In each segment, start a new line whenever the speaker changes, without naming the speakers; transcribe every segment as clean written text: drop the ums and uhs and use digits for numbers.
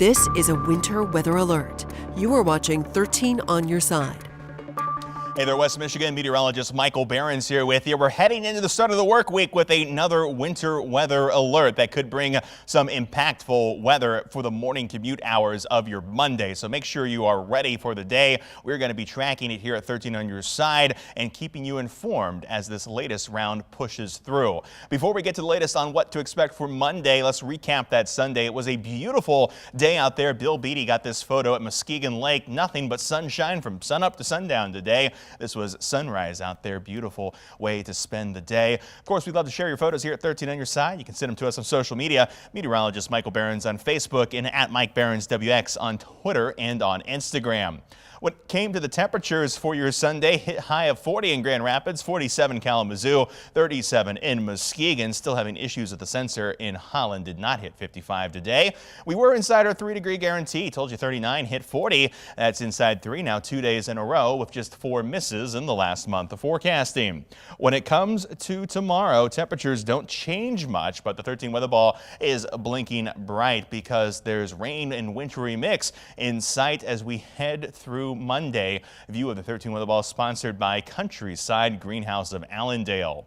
This is a winter weather alert. You are watching 13 on your side.
Hey there, West Michigan meteorologist Michael Behrens here with you. We're heading into the start of the work week with another winter weather alert that could bring some impactful weather for the morning commute hours of your Monday. So make sure you are ready for the day. We're going to be tracking it here at 13 on your side and keeping you informed as this latest round pushes through. Before we get to the latest on what to expect for Monday, let's recap that Sunday. It was a beautiful day out there. Bill Beatty got this photo at Muskegon Lake. Nothing but sunshine from sunup to sundown today. This was sunrise out there. Beautiful way to spend the day. Of course, we'd love to share your photos here at 13 on your side. You can send them to us on social media. Meteorologist Michael Behrens on Facebook and at Mike Behrens WX on Twitter and on Instagram. When it came to the temperatures for your Sunday, hit high of 40 in Grand Rapids, 47 Kalamazoo, 37 in Muskegon. Still having issues with the sensor in Holland. Did not hit 55 today. We were inside our 3-degree guarantee. Told you 39, hit 40. That's inside 3 now 2 days in a row with just 4 misses in the last month of forecasting. When it comes to tomorrow, temperatures don't change much, but the 13 weather ball is blinking bright because there's rain and wintry mix in sight as we head through Monday. View of the 13 weather ball sponsored by Countryside Greenhouse of Allendale.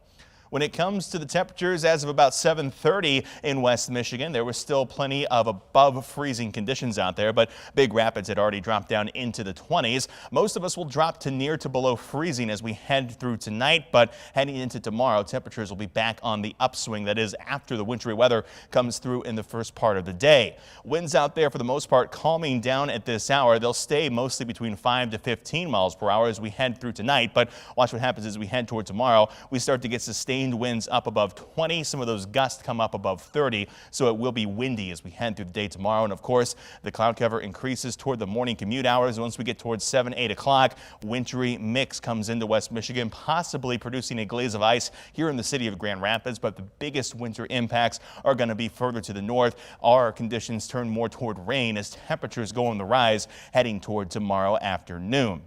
When it comes to the temperatures as of about 7:30 in West Michigan, there was still plenty of above freezing conditions out there, but Big Rapids had already dropped down into the 20s. Most of us will drop to near to below freezing as we head through tonight, but heading into tomorrow, temperatures will be back on the upswing. That is after the wintry weather comes through in the first part of the day. Winds out there for the most part calming down at this hour. They'll stay mostly between 5 to 15 miles per hour as we head through tonight, but watch what happens as we head toward tomorrow. We start to get sustained winds up above 20. Some of those gusts come up above 30, so it will be windy as we head through the day tomorrow. And of course, the cloud cover increases toward the morning commute hours. Once we get towards 7, 8 o'clock, wintry mix comes into West Michigan, possibly producing a glaze of ice here in the city of Grand Rapids. But the biggest winter impacts are going to be further to the north. Our conditions turn more toward rain as temperatures go on the rise heading toward tomorrow afternoon.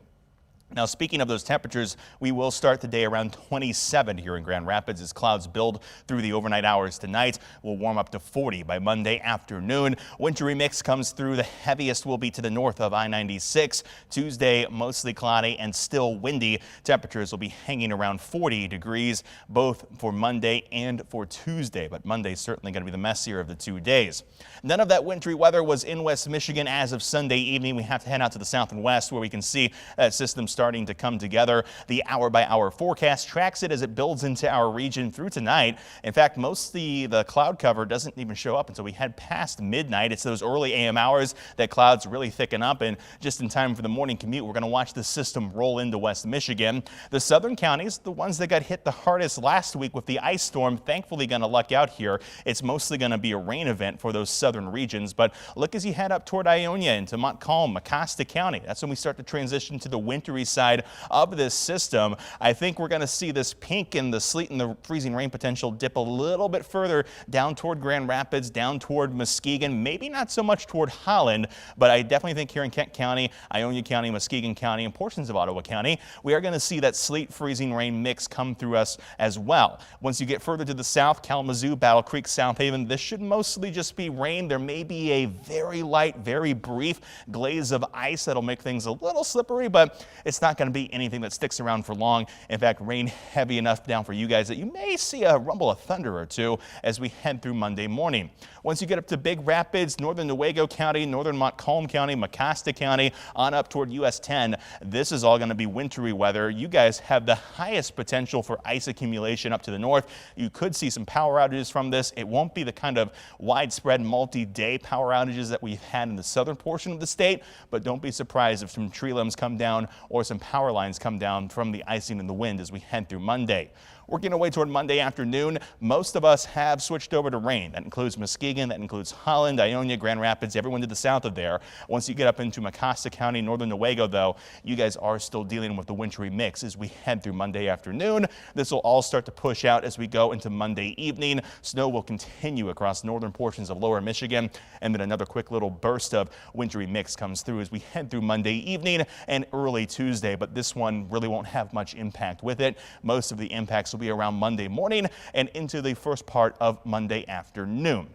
Now, speaking of those temperatures, we will start the day around 27 here in Grand Rapids as clouds build through the overnight hours tonight. We'll warm up to 40 by Monday afternoon. Wintry mix comes through. The heaviest will be to the north of I-96. Tuesday, mostly cloudy and still windy. Temperatures will be hanging around 40 degrees, both for Monday and for Tuesday. But Monday's certainly going to be the messier of the 2 days. None of that wintry weather was in West Michigan as of Sunday evening. We have to head out to the south and west where we can see that system starting to come together. The hour-by-hour forecast tracks it as it builds into our region through tonight. In fact, most of the cloud cover doesn't even show up until we head past midnight. It's those early AM hours that clouds really thicken up, and just in time for the morning commute, we're going to watch the system roll into West Michigan. The southern counties, the ones that got hit the hardest last week with the ice storm, thankfully going to luck out here. It's mostly going to be a rain event for those southern regions, but look as you head up toward Ionia into Montcalm, Mecosta County. That's when we start to transition to the wintry side of this system. I think we're going to see this pink and the sleet and the freezing rain potential dip a little bit further down toward Grand Rapids, down toward Muskegon, maybe not so much toward Holland, but I definitely think here in Kent County, Ionia County, Muskegon County, and portions of Ottawa County, we are going to see that sleet freezing rain mix come through us as well. Once you get further to the south, Kalamazoo, Battle Creek, South Haven, this should mostly just be rain. There may be a very light, very brief glaze of ice that'll make things a little slippery, but it's not going to be anything that sticks around for long. In fact, rain heavy enough down for you guys that you may see a rumble of thunder or two as we head through Monday morning. Once you get up to Big Rapids, northern Newaygo County, northern Montcalm County, Mecosta County, on up toward US 10, this is all going to be wintry weather. You guys have the highest potential for ice accumulation up to the north. You could see some power outages from this. It won't be the kind of widespread multi-day power outages that we've had in the southern portion of the state, but don't be surprised if some tree limbs come down or some power lines come down from the icing and the wind as we head through Monday. Working our way toward Monday afternoon, most of us have switched over to rain. That includes Muskegon, that includes Holland, Ionia, Grand Rapids, everyone to the south of there. Once you get up into Mecosta County, northern Newaygo, though, you guys are still dealing with the wintry mix as we head through Monday afternoon. This will all start to push out as we go into Monday evening. Snow will continue across northern portions of lower Michigan, and then another quick little burst of wintry mix comes through as we head through Monday evening and early Tuesday, but this one really won't have much impact with it. Most of the impacts will be around Monday morning and into the first part of Monday afternoon.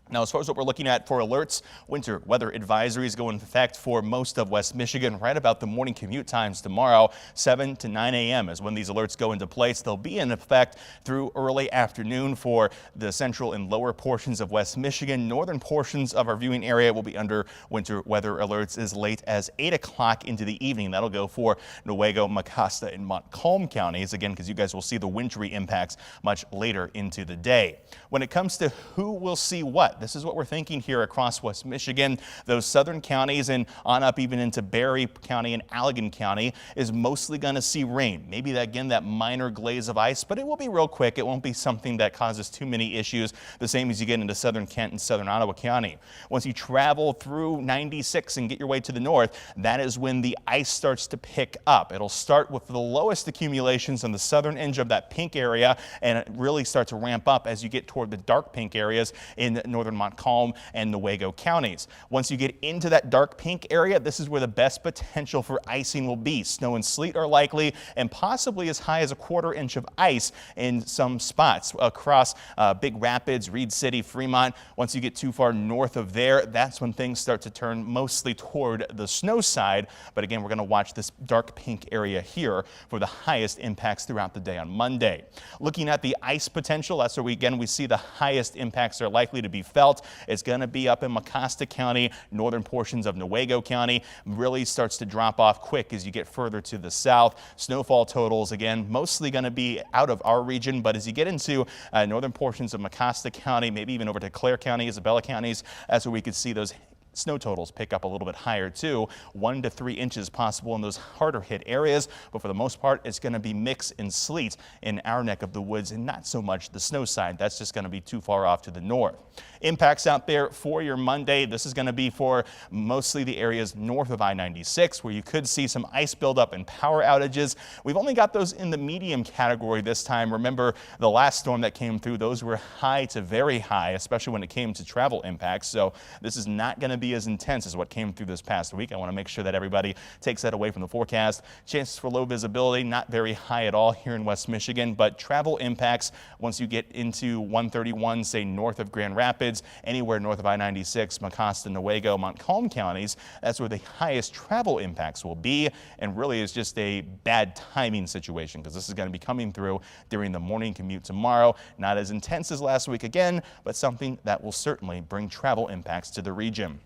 Now, as far as what we're looking at for alerts, winter weather advisories go into effect for most of West Michigan right about the morning commute times tomorrow. 7 to 9 a.m. is when these alerts go into place. They'll be in effect through early afternoon for the central and lower portions of West Michigan. Northern portions of our viewing area will be under winter weather alerts as late as 8 o'clock into the evening. That'll go for Newaygo, Mecosta, and Montcalm counties, again, because you guys will see the wintry impacts much later into the day. When it comes to who will see what, this is what we're thinking here across West Michigan. Those southern counties and on up even into Berry County and Allegan County is mostly going to see rain. Maybe that minor glaze of ice, but it will be real quick. It won't be something that causes too many issues, the same as you get into southern Kent and southern Ottawa County. Once you travel through 96 and get your way to the north, that is when the ice starts to pick up. It'll start with the lowest accumulations on the southern edge of that pink area, and it really starts to ramp up as you get toward the dark pink areas in northern Montcalm and Newaygo counties. Once you get into that dark pink area, this is where the best potential for icing will be. Snow and sleet are likely, and possibly as high as a 1/4 inch of ice in some spots across Big Rapids, Reed City, Fremont. Once you get too far north of there, that's when things start to turn mostly toward the snow side. But again, we're going to watch this dark pink area here for the highest impacts throughout the day on Monday. Looking at the ice potential, that's where we see the highest impacts are likely to be felt. It's going to be up in Mecosta County, northern portions of Newaygo County. Really starts to drop off quick as you get further to the south. Snowfall totals, again, mostly going to be out of our region, but as you get into northern portions of Mecosta County, maybe even over to Clare County, Isabella counties, that's where we could see those snow totals pick up a little bit higher too. 1 to 3 inches possible in those harder hit areas, but for the most part, it's going to be mix and sleet in our neck of the woods and not so much the snow side. That's just going to be too far off to the north. Impacts out there for your Monday. This is going to be for mostly the areas north of I-96 where you could see some ice buildup and power outages. We've only got those in the medium category this time. Remember the last storm that came through, those were high to very high, especially when it came to travel impacts. So this is not going to be as intense as what came through this past week. I want to make sure that everybody takes that away from the forecast. Chances for low visibility, not very high at all here in West Michigan, but travel impacts once you get into 131, say north of Grand Rapids, anywhere north of I-96, Mecosta, Newaygo, Montcalm counties, that's where the highest travel impacts will be, and really is just a bad timing situation because this is going to be coming through during the morning commute tomorrow. Not as intense as last week again, but something that will certainly bring travel impacts to the region.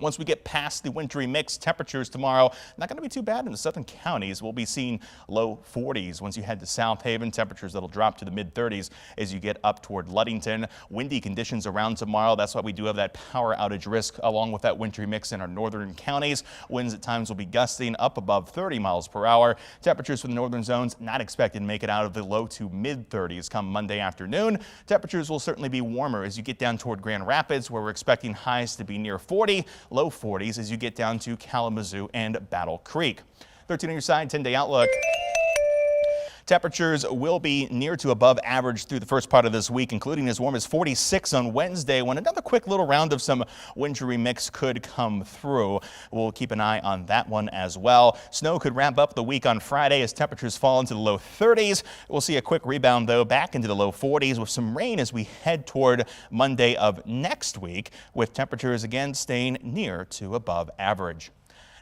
Once we get past the wintry mix, temperatures tomorrow not going to be too bad in the southern counties. We'll be seeing low 40s. Once you head to South Haven, temperatures that'll drop to the mid 30s as you get up toward Ludington. Windy conditions around tomorrow. That's why we do have that power outage risk along with that wintry mix in our northern counties. Winds at times will be gusting up above 30 miles per hour. Temperatures for the northern zones not expected to make it out of the low to mid 30s come Monday afternoon. Temperatures will certainly be warmer as you get down toward Grand Rapids, where we're expecting highs to be near 40. Low 40s as you get down to Kalamazoo and Battle Creek. 13 on your side, 10-day outlook. Temperatures will be near to above average through the first part of this week, including as warm as 46 on Wednesday, when another quick little round of some wintry mix could come through. We'll keep an eye on that one as well. Snow could ramp up the week on Friday as temperatures fall into the low 30s. We'll see a quick rebound, though, back into the low 40s with some rain as we head toward Monday of next week, with temperatures again staying near to above average.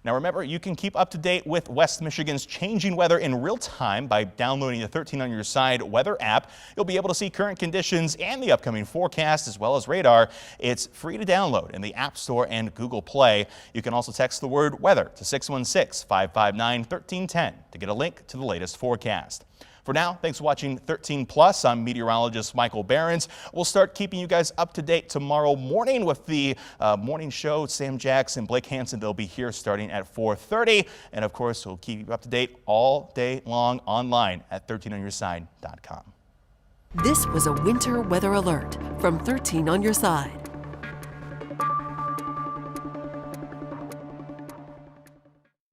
Now remember, you can keep up to date with West Michigan's changing weather in real time by downloading the 13 on your side weather app. You'll be able to see current conditions and the upcoming forecast as well as radar. It's free to download in the App Store and Google Play. You can also text the word weather to 616-559-1310 to get a link to the latest forecast. For now, thanks for watching 13 Plus. I'm meteorologist Michael Behrens. We'll start keeping you guys up to date tomorrow morning with the morning show. Sam Jackson, Blake Hansen, they'll be here starting at 4:30. And of course, we'll keep you up to date all day long online at 13onyourside.com.
This was a winter weather alert from 13 on your side.